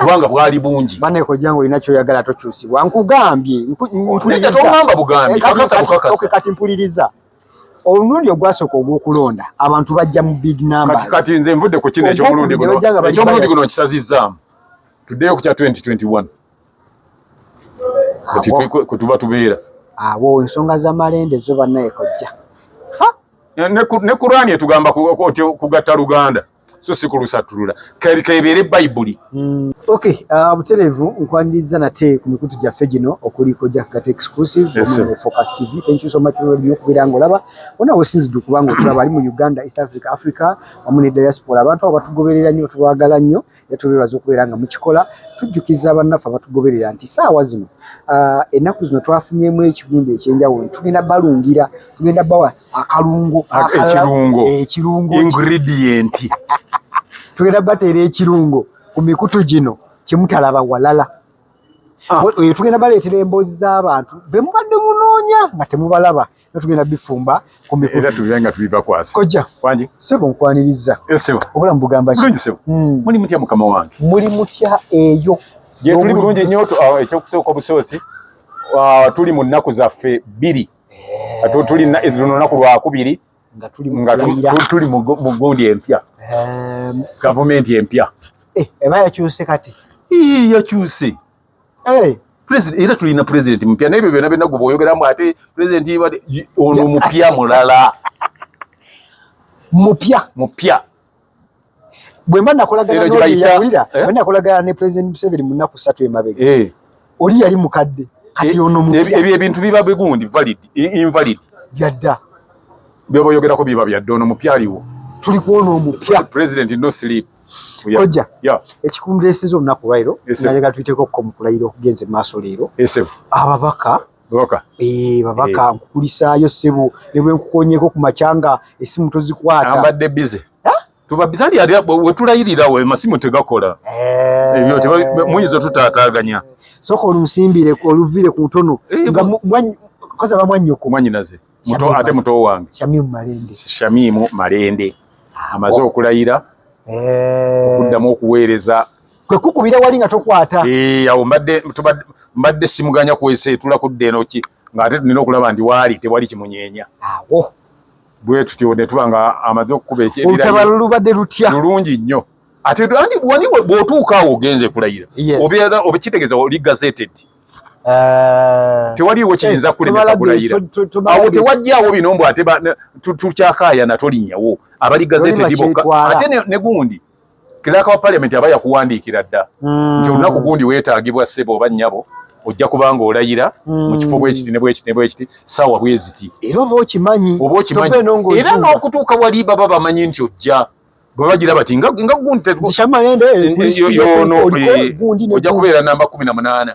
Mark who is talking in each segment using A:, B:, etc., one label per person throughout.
A: kubanga bwali bungi
B: bane ko jango inacho yagala tokyusibwa nkugambye
A: mpuliriza tongamba bugambi
B: kati mpuliriza omulundi ogwasooka ogw'okulonda abantu bajja mu big numbers
A: kati nze nvudde ku kino ekyomulundi guno nkisazizzaamu tuddeyo ku kya 2021 kati kwetuba tubeera
B: abo ensonga z'amalende zo bannaye kojja
A: ne Kurani etugamba kugatta Luganda so si kulusatulula kebeere Bayibuli.
B: Okay, Buterevu nkwaniriza nate ku mikutu gyaffe gino okuliko Jackate exclusive mu Focus TV. Thank you so much for your kubiranga olaba ona wesinzidde kubanga otulaba ali mu Uganda, East Africa wamu ne diaspora abantu abatugoberera nnyo tubagala nnyo yatubebaza okubeeranga mu kikola tujjukiza abannaffe abatugoberera nti saawa zino ennaku zino twafunyemu ekigundu ekyenjawulo tugenda balungira tugenda bawa akalungo ekirungo
A: ingredient
B: tugenda bateera ekirungo ku mikutu gino kyemutalaba walala tugenda baleetera emboozi z'abantu be mubadde munoonya nga temubalaba tugenda bifumba ku mikutu
A: era tubirenga tubiva kwasa
B: kojja
A: wangi
B: sebo nkwaniriza
A: sebo
B: obulamu bugamba
A: ki muli mutya mukama wange
B: muli mutya eyo
A: je tuli bulungi nnyo ekyokusooka busoosi tuli mu nnaku zaffe bbiri tuli lunaku lwakubiri nga tuli mu gundi empya gavumenti empya
B: eba yakyuse kati
A: yakyuse era tulina president mupya nebyo byonna byonna gwe bw'oyogeramu ate president ono mupya mulala mupya
B: bwe mba nakolagana ne president Museveni mu nnaku 3 emabega oli yali mukadde kati ono mupya
A: ebyo ebintu biba bigundi invalid
B: byadda
A: byoboyogerako biba byadda ono mupya aliwo
B: tuli kuona omupya
A: president no sleep
B: kojja ekikumulesiza olunaku lwairo nayaga tuyiteko okumukulayiro okugenze maaso leero ababaka babaka nkukulisaayo ssebo ne bwe nkukonyeko ku macyanga esimu tozikwata
A: ambadde bize tubabizali wetulayirira we masimu tegakola ebyo muyinza tutaataaganya
B: soka olusimbire oluvire ku ntono koza bamwannyoko
A: mwanyinaze ate muto wange Shamimu Malende amaze okulayira okuddamu okuweereza
B: kwe kukubira wali nga tokwata
A: awo mbadde simuganya kweseetula kudde enoki ng'ate tulina okulaba ndi waali tewali kimunyeenya
B: awo
A: bwe tutyo ne tuba nga amaze okukuba
B: olutabalalo lubadde lutya
A: lulungi nnyo ate wani bw'otuuka awo ogenze kulayira oba kitegeeza oli gazetted tewaliwo kiyinza kulemesa kulayira awo tewajjaawo bino mbu ate tukyakaayana tolinnyawo abali gazetted bokka ate ne gundi kiraka wa parliament aba yakuwandiikira dda nti olunaku gundi weetaagibwa ssebo oba nnyabo ojja kubanga olayira mu kifo bwekiti ne bwekiti saawa bweziti
B: era oba okimanyi
A: era n'okutuuka wali baba bamanyi nti ojja bwe bagira bati nga gundi ojja kubeera namba 18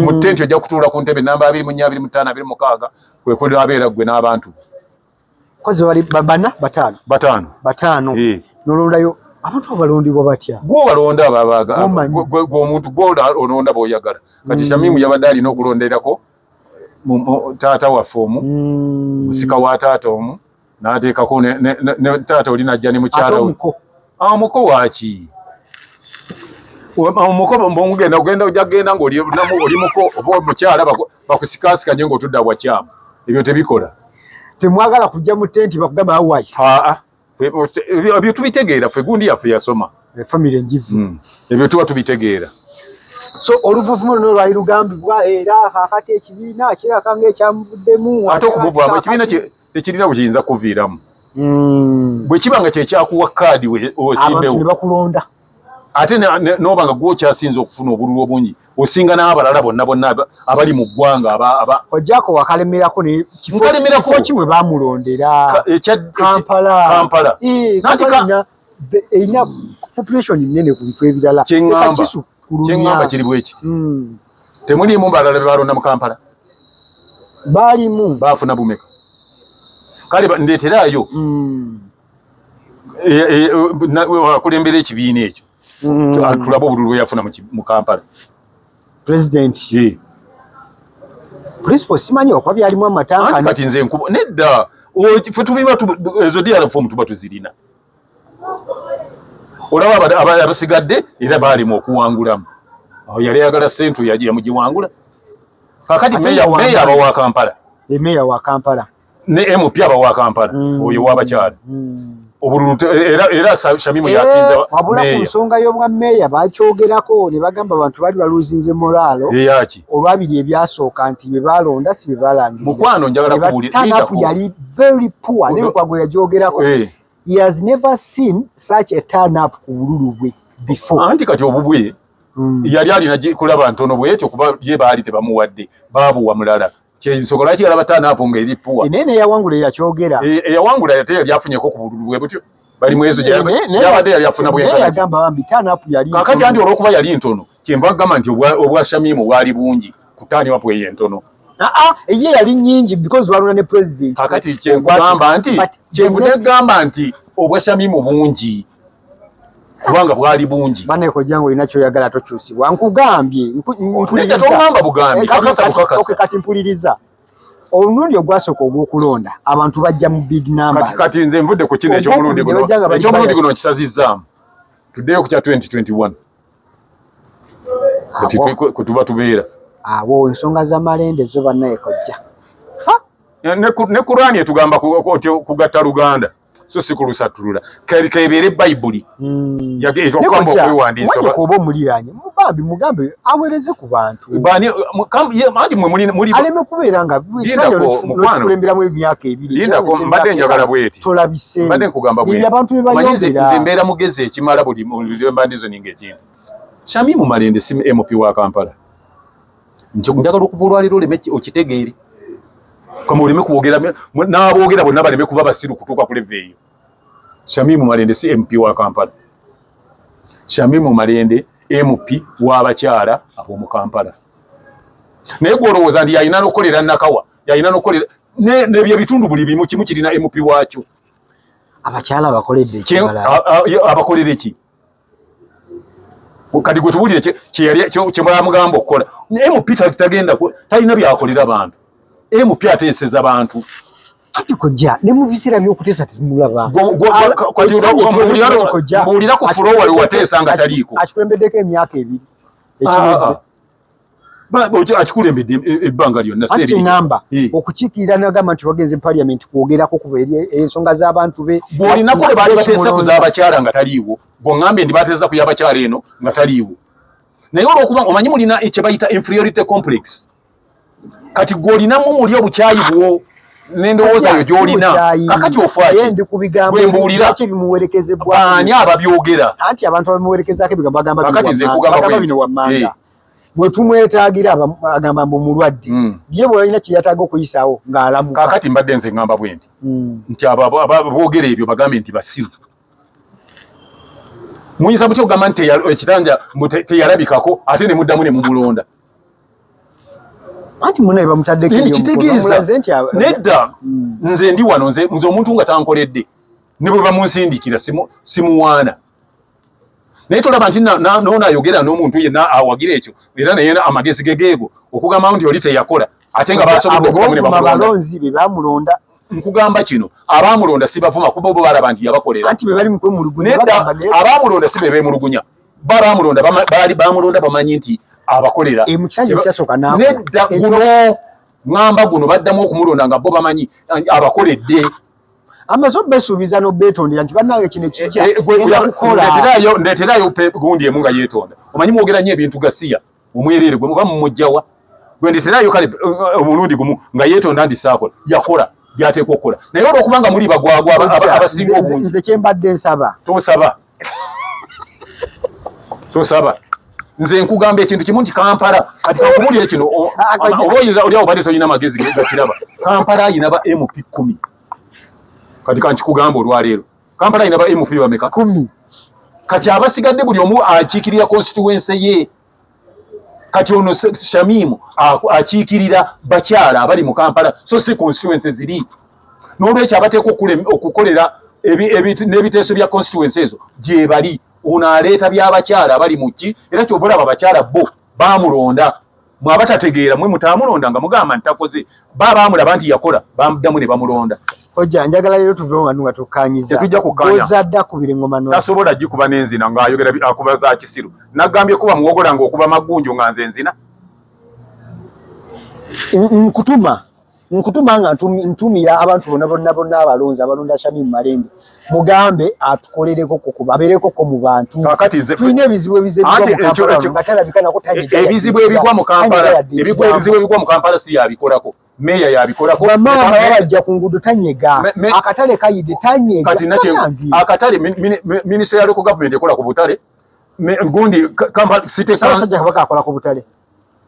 A: mu ttenti ojja kutuula ku ntebe namba 24 25 26 kwe kwerabeera gwe n'abantu
B: kozi bali bataano nolondayo abantu abalondibwa batya
A: gw'obalonda gw'omuntu gw'olonda bw'oyagala kati Shamimu yabadde alina okulonderako taata waffe omu musika wa taata omu n'ateekako ne taata oli najja ne mukyala we muko waki omugenda ojja kugenda ng'oli muko oba mukyala bakusikaasikanye ng'otudda bwakyamu ebyo tebikola
B: temwagala kujja mu tenti bakugamba awayi
A: ebyo tubitegeera ffe gundi yaffe yasoma
B: family enjivu
A: ebyo tuba tubitegeera
B: so oluvuvumo luno lwali lugambibwa era kakati ekibiina kirakanga ekyamuvuddemu
A: ate okumuvaamu ekibiina tekirina bwe kiyinza kuviiramu bwe kiba nga kyekyakuwa kaadi osimbewo
B: ne bakulonda
A: ate n'oba nga gw'okyasinza okufuna obululu obungi osinga n'abalala bonna abali mu ggwanga
B: ojjako wakalemerako kifo kimwe baamulondera Kampala erina population nnene ku bifo ebirala
A: kyeŋŋamba kiri bwe kiti temuliimu balala be balonda mu Kampala
B: baalimu
A: baafuna bumeka kale ndeeteraayo akulembera ekibiina ekyo tulabe obululu bwe yafuna mu Kampala
B: president principal simanyi okuba byalimu amatanka
A: kati nze nkuba nedda ffe tubiba ezo DRFM tuba tuzirina olaba abasigadde era bali mu okuwangulamu aho yali yagala sentu yagiye mugiwangula kakati meya aba wa Kampala
B: meya wa Kampala
A: ne MP aba wa Kampala oyo wabakyala obululu era Shamimu yasinza
B: wabula ku nsonga y'obwa meya bakyogerako ne bagamba abantu bali baluzinze moralo
A: yaki
B: olwabiri ebyasooka nti bye balonda si bye balangira
A: mukwano njagala kubulira
B: yali very poor ne kwa gwe yagyogerako he has never seen such a turn up ku bululu bwe before
A: anti kati obubwe yali alina kulaba ntono bwetyo kuba ye baali tebamuwadde babuwa mulala kyensokola ki alaba turn up ng'eri poor
B: enene yawangula yakyogera
A: yawangula yate yali afunyeko ku bululu bwe butyo bali mwezo yabadde yali afuna bwe
B: yagamba bambi turn up yali
A: kakati anti olwokuba yali ntono kyembagamba nti obwa Shamimu bwali bungi kutani wapo ye ntono
B: ye yali nyingi because waluna ne president
A: kakati kyengamba nti obwa Shamimu bungi kubanga bwali bungi
B: bane ko jango inacho yagala tokyusibwa nkugambye
A: mpuliriza tongamba bugambi
B: kakasa kati mpuliriza omulundi ogwasooka ogw'okulonda abantu bajja mu big numbers
A: kati nze nvudde ku kino ekyomulundi guno nkisazizzaamu tuddeyo ku kya 2021 kati kutuba tubeera
B: awo ensonga z'amalende zo bannaye kojja
A: ne Kurani etugamba kugatta Luganda so si kulusatulula kebeere Bayibuli okugamba okwewandiisa
B: kuba omuliranye mugambe aweereze ku bantu aleme kubeera nga kulemberamu emyaka ebiri
A: mbadde njagala bweti
B: tolabise
A: mbadde nkugamba bweti
B: abantu bebayogera
A: nze mbeera mugezi ekimala buli mbandizo ninga ekindi Shamimu Malende si MP wa Kampala njagala okuva olwaliro oleme okitegeere kama oleme kuwogera n'aboogera bonna baleme kuba basiru kutuuka ku leve eyo Shamimu Malende si MP wa Kampala Shamimu Malende MP w'abakyala ab'omu Kampala naye gw'olowooza nti yalina n'okukolera Nakawa yalina n'okukolera n'ebyo bitundu buli bimu kimu kirina MP waakyo
B: abakyala bakoledde ekibala
A: abakolere ki kati gwe tuwulire kye bamugamba okukola MP tagenda talina byakolera bantu MP ateeseza abantu
B: kati kojja ne mu biseera by'okuteesa temulaba
A: mbuulira ku fulo wali wateesa nga taliiko
B: akikulembedeko emyaka ebiri
A: akikulembedde ebbanga lyonna
B: kinamba okukiikirira nagamba nti bagenze mu parliament kwogerako kuba ensonga z'abantu be
A: bw'olinako le baali bateesa ku z'abakyala nga taliiwo bw'oŋŋambye ndi bateesa ku y'abakyala eno nga taliiwo naye olw'okuba omanyi mulina kye bayita inferiority complex kati gw'olinamu muli obukyayi bwo n'endowooza yo gy'olina kakati ofaki bwembuulira baani ababyogera
B: anti abantu abamuwerekezaako ebigambo
A: kakati nze nkugamba
B: bino wammanga bwe tumwetaagira agamba mbu mulwadde ye bw'olina kye yataaga okuyisaawo ng'alamuka
A: kakati mbadde nze ŋŋamba bwe nti aboogera ebyo bagambe nti basiru muyinza mutya okugamba nti ekitanja teyalabikako ate ne muddamu ne mumulonda
B: anti munaye bamutaddeko
A: nedda nze ndi wano nze omuntu nga tankoledde ne bwe bamunsindikira simuwaana naye tolaba nti noonayogera n'omuntu yenna awagira ekyo era naye amagezi gegeego okugamba nti oli teyakola ate nga
B: balonzi be bamulonda
A: nkugamba kino abaamulonda si bavuma kuba bo balaba nti yabakolera
B: anti be bali mu kwemulugunya
A: nedda abaamulonda si be beemulugunya baamulonda baamulonda bamanyi nti abakolera nedda guno ŋŋamba guno baddamu okumulonda nga bo bamanyi abakoledde
B: amaze beesuubiza n'obeetondera nti bannange kino kijja
A: ndeeterayo gundi emu nga yeetonda omanyi mwogera nnyo ebintu gasiya omwereere gwe muba mumujjawa gwe ndeeterayo kale omulundi gumu nga yeetonda nti saakola yakola byateekwa okukola naye olw'okuba nga muli bagwagwa abasinga obungi
B: nze kyembadde nsaba
A: tosaba nze nkugamba ekintu kimu nti Kampala kati kakubulire kino oba oyinza oli awo badde tolina magezi gakiraba Kampala ayina ba MP 10 kati kankikugamba olwaleero Kampala ayina ba MP bameka
B: 10
A: kati abasigadde buli omu akiikirira constituency ye kati ono Shamimu akiikirira bakyala abali mu Kampala so si constituency ziri n'olwekyo abateeka okukolera n'ebiteeso bya constituency ezo gye bali ono aleeta by'abakyala abali mu ki era kyova olaba abakyala bo baamulonda mwabatategeera mwe mutamulonda nga mugamba nti takoze baamulaba nti yakola bamuddamu ne bamulonda
B: Hojja njagala lero tuvewo nga nunga tukanyiza.
A: Tetujja kukanya.
B: Ozadda kubire ngoma no.
A: Tasobola gikuba n'enzina ng'ayogera akuba za kisiru. Nagambye kuba muwogola ng'okuba magunju nga nze nzina.
B: Nkutuma nga ntumira abantu bonna abalonzi abalonda Shamim Malembe. Mugambe atukolereko kukuba abereko ko mu bantu.
A: Kakati nze
B: tulina ebizibu ebizebwa mu Kampala ngatalabikana ko tanyega.
A: Ebizibu ebigwa mu Kampala. Ebizibu ebigwa mu Kampala si yabikolako. Meya yabikolako.
B: Mama yabajja ku ngudo tanyega. Akatale kayide tanyega.
A: Kati nakyo akatale Ministry ya Local Government ekola ku butale. Gundi Kampala City
B: Council Kabaka akola ku butale.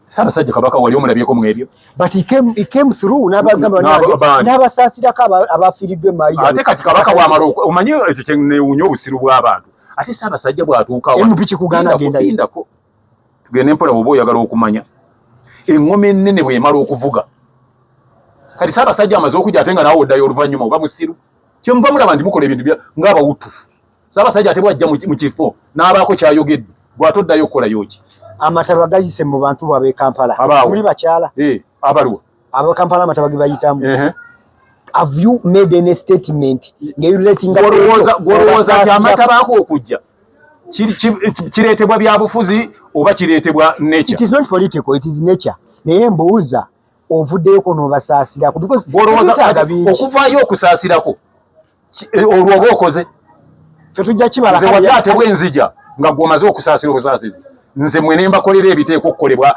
A: Ssaabasajja Kabaka wali omulabyeko mu ebyo.
B: But he came through n'abasaasirako abafiiriddwe Mayi.
A: Ate kati Kabaka bw'amala omanyi ekyo kye neewuunya obusiru bw'abantu. Ate Ssaabasajja bw'atuukawo
B: MP kugana
A: gendako. Tugende mpola bw'oba oyagala okumanya. Engoma ennene bw'emala okuvuga. Kati Ssaabasajja amaze okujja ate nga naawe oddayo oluvannyuma oba musiru. Kye muva mulaba nti mukola ebintu ng'abawutufu. Ssaabasajja ate bw'ajja mu kifo n'abaako kyayogedde bw'atoddayo okukolayo ki.
B: Amataba gayise mu bantu bw'ab'e Kampala. Muli bakyala.
A: Abalwa.
B: Ab'e Kampala amataba ge bayisamu. Have you made any statement?
A: Gwolowooza amataba ako okujja kireetebwa byabufuzi oba kireetebwa nature?
B: It is not political, it is nature. Naye mbuuza ovuddeyoko n'obasaasirako because
A: okuvaayo okusaasirako olwo oba okoze.
B: Ffe tujja kibala
A: nze wakyate bwenzija nga gw'omaze okusaasira obusaasizi. Nze mwene mbakolera ebiteeko okukolebwa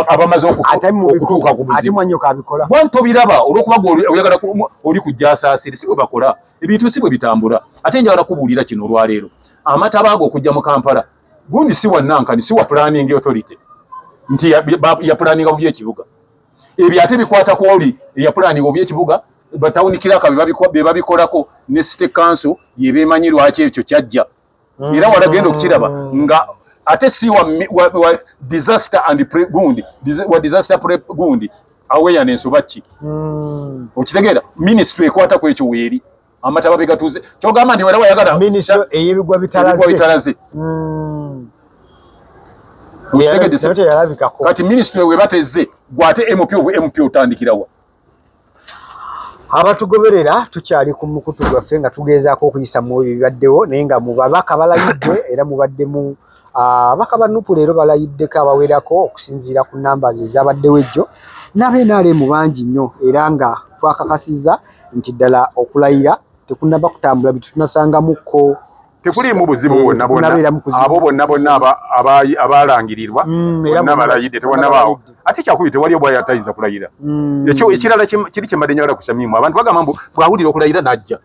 A: abamaze okutuuka ku buzibu.
B: Ate mwanyoka abikola.
A: Bwanto biraba olw'okuba oyagala oli kujja asaasire si bwe bakola. Ebintu si bwe bitambula. Ate njagala kubuulira kino olwaleero. Amataba ago okujja mu Kampala gundi si wa Nankani si wa Planning Authority nti ya planning obu y'ekibuga. Ebyo ate bikwata ku oli ya planning obu y'ekibuga batawuni kiraka be babikolako ne City Council yebeemanyi lwaki ekyo kyajja. Era walagenda okukiraba nga ate si wa disaster and gundi wa disaster prep gundi awareness obachi okitegeera ministry ekwata ku ekyo weeri amataba begatuze kyogamba ndi wala wayagala
B: ministry eyebigwa bitalaze
A: kati ministry we bateze gwate MP otandikirawa.
B: Abatugoberera tukyali ku mukutu gwaffe nga tugezaako okuyisa mu bibaddewo naye nga mu babaka balayidde era mubaddemu abaka banupu leero balayiddeko abawerako okusinziira ku numbers ezabaddewo ejjo n'abenaalemu bangi nnyo era nga twakakasiza nti ddala okulayira tekunaba kutambula bitu tunasangamukko
A: tekuliimu buzibu bwonna abo bonna abalangirirwa bonna balayidde tewannabaawo ate kyakubi tewali obwayatayiza kulayira ekyo ekirala kiri kyembadde njagala ku Shamim abantu bagamba mbu bwawulira okulayira n'ajja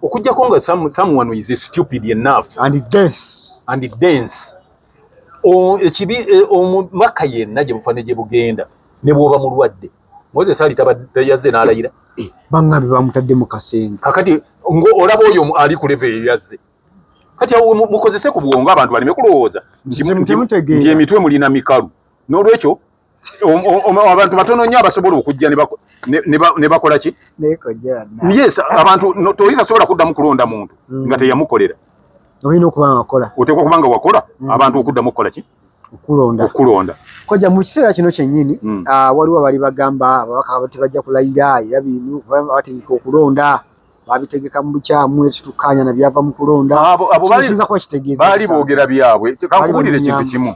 A: okujjako nga someone is stupid enough and dense ekibi omubaka yenna gye bufaane gye bugenda ne bw'oba mulwadde Moses ali yazze n'alayira
B: bangabe bamutadde mu kasenga
A: kakati olaba oyo ali ku level yazze kati awo mukozese ku bwongo abantu balime kulowooza nti emitwe mulina mikalu n'olwekyo abantu batono nnyo abasobola okujja ne bakola ki yes abantu toyinza sobola kuddamu kulonda muntu nga teyamukolera
B: olina okuba nga wakola
A: oteekwa okuba nga wakola abantu okuddamu okukola ki okulonda
B: koja mu kiseera kino kyennyini waliwo abali bagamba ababaka tebajja kulayira era binu bategeka okulonda babitegeka mu bukyamu ekitukkaanya na byava mu kulonda
A: abo baali boogera byabwe kankubuulire ekintu kimu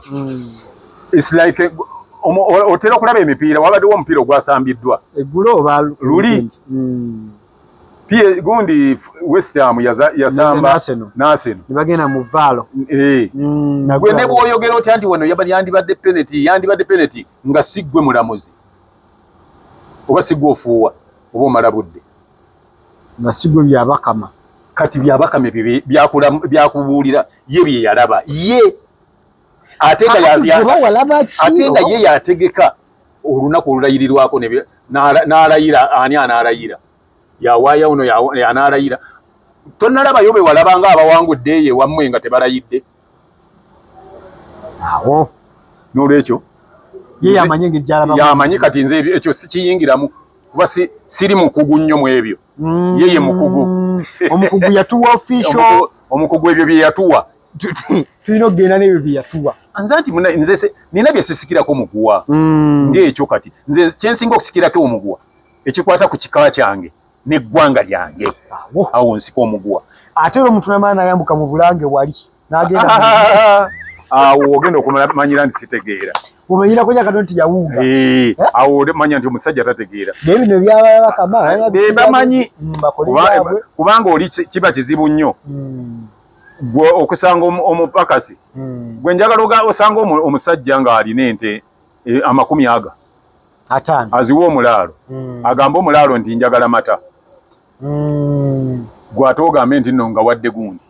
A: it's like otera okulaba emipiira wabaddewo omupiira ogwasambiddwa
B: eggulo oba
A: luli gundi West Ham yasamba Arsenal
B: nibagenda mu vaalo
A: gwe ne bw'oyogera otya nti wano yandibadde penalty nga siggwe mulamuzi oba siggwe ofuuwa oba omala budde
B: nga siggwe byabakama
A: kati byabakame byakubuulira ye bye yalaba ye ate nga ye yategeka olunaku olulayirirwako n'alayira ani anaalayira yawaya uno yanaalayira tonnalabayo be walabanga abawangudde ye wammwe nga tebalayidde
B: awo
A: n'olwekyo
B: ye
A: yamanyi kati nze ekyo sikiyingiramu kuba siri mukugu nnyo mu ebyo ye mukugu
B: omukugu yatuwa official
A: omukugu ebyo bye yatuwa
B: tulina okugenda n'ebyo bye yatuwa
A: nze nti nze nina bye sisikirako muguwa ng'ekyo kati nze kyensinga okusikirako omuguwa ekikwata ku kika kyange neggwanga lyange awo nsiko omugwa
B: ate omuntu namana yambuka mu bulange wali
A: nagenda awo ogenda okumanyira nti sitegeera
B: umanyira ko nyaka nti yawunga
A: awo manya nti omusajja tategeera
B: bino byaba kama
A: bamanyi kubanga oli kiba kizibu nnyo gwe okusanga omupakasi gwe njagala osanga omusajja nga alina ente 50 aziwa omulaalo agamba omulaalo nti njagala mata gwate ogambe nti nno nga wadde gundi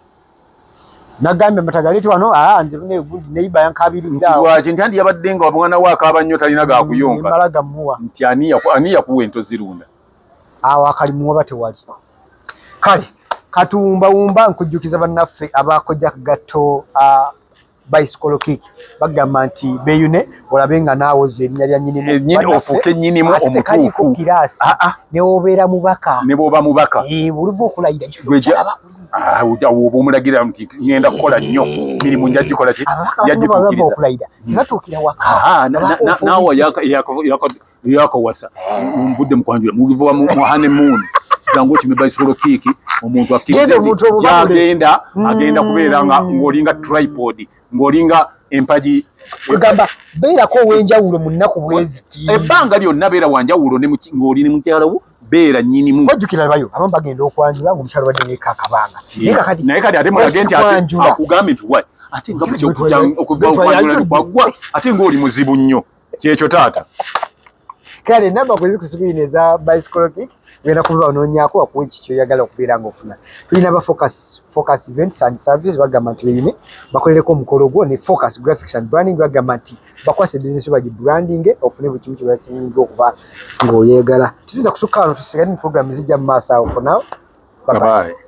B: nagambe matagaleti wano nze neiba yankabiri
A: lwaki nti andi yabadde nga mwana we akaaba nnyo talina gakuyonka nti ani yakuwa ento zirunda
B: awo akalimuwa batewali kale katuwumbawumba nkujjukiza bannaffe abakojja gato bicycle kick bagamba nti beyune olabe nga naawe ozo erinnya lya
A: nnyinimu ofuuke nnyinimu omutuufu
B: newobeera mubaka
A: ne bw'oba mubaka
B: buluva okulayira
A: oba omulagira nti ngenda kukola nnyo mirimu njagikola ki
B: okulayira nebatuukira waka
A: naawe yakawasa nvudde mukwanjula muliva mu honeymoon jangu kimi bicycle kick omuntu akkiriza agenda kubeera ng'olinga tripod ng'olinga empagi
B: egamba beerako ow'enjawulo mu nnaku bweziti
A: ebbanga lyonna beera wanjawulo ng'oli ne mukyala wo beera nnyinimu
B: ojjukira bayo abamu bagenda okwanjula ng'omukyala badde neeka akabanga
A: naye kati ate mulage nti akugambe nti wai ate nga butya okuva okwanjula nekwaggwa ate ng'oli muzibu nnyo kyekyo taata
B: kale namba kwezikusubirini eza bicycle kick wena kuba onoonyako wakuwa ekyo kyoyagala okubeera ng'ofuna tulina aba focus events and services bagamba nti beyine bakolereko omukolo gwo ne focus graphics and branding bagamba nti bakwasa ebizinesi bagi branding ofune buli kimu kyebasinga okuba ng'oyeegala tuyinza kusukka wano tusigale ne program zijja mu maaso awo for now. Bye bye.